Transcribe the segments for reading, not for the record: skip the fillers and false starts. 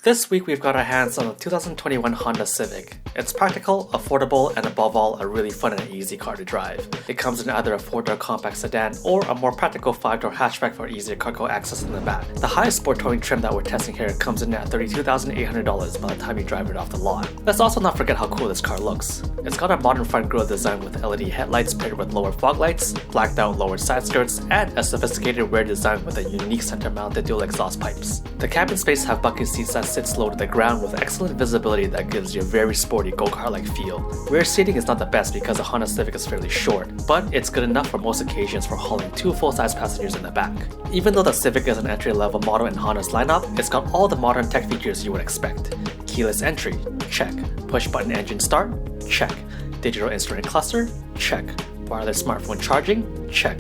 This week we've got our hands on the 2021 Honda Civic. It's practical, affordable, and above all, a really fun and easy car to drive. It comes in either a 4-door compact sedan or a more practical 5-door hatchback for easier cargo access in the back. The highest sport touring trim that we're testing here comes in at $32,800 by the time you drive it off the lot. Let's also not forget how cool this car looks. It's got a modern front grille design with LED headlights paired with lower fog lights, blacked out lowered side skirts, and a sophisticated rear design with a unique center-mounted dual exhaust pipes. The cabin space have bucket seats that sits low to the ground with excellent visibility that gives you a very sporty go-kart-like feel. Rear seating is not the best because the Honda Civic is fairly short, but it's good enough for most occasions for hauling 2 full-size passengers in the back. Even though the Civic is an entry-level model in Honda's lineup, it's got all the modern tech features you would expect. Keyless entry? Check. Push-button engine start? Check. Digital instrument cluster? Check. Wireless smartphone charging? Check.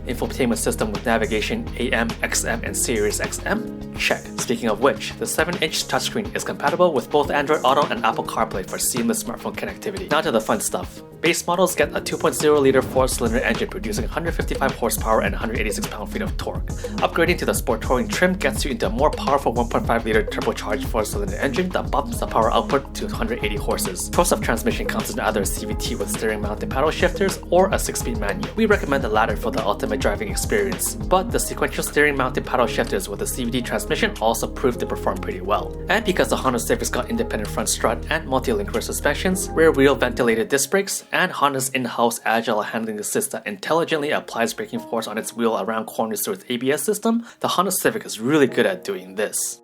Infotainment system with navigation, AM, XM, and Sirius XM? Check. Speaking of which, the 7-inch touchscreen is compatible with both Android Auto and Apple CarPlay for seamless smartphone connectivity. Now to the fun stuff. Base models get a 2.0-liter 4-cylinder engine producing 155 horsepower and 186 pound-feet of torque. Upgrading to the sport touring trim gets you into a more powerful 1.5-liter turbocharged 4-cylinder engine that bumps the power output to 180 horses. Choice of transmission comes in either a CVT with steering-mounted paddle shifters or a 6-speed manual. We recommend the latter for the ultimate driving experience, but the sequential steering-mounted paddle shifters with the CVT transmission also proved to perform pretty well. And because the Honda Civic's got independent front strut and multi-link rear suspensions, rear-wheel ventilated disc brakes, and Honda's in-house agile handling assist that intelligently applies braking force on its wheel around corners through its ABS system, the Honda Civic is really good at doing this.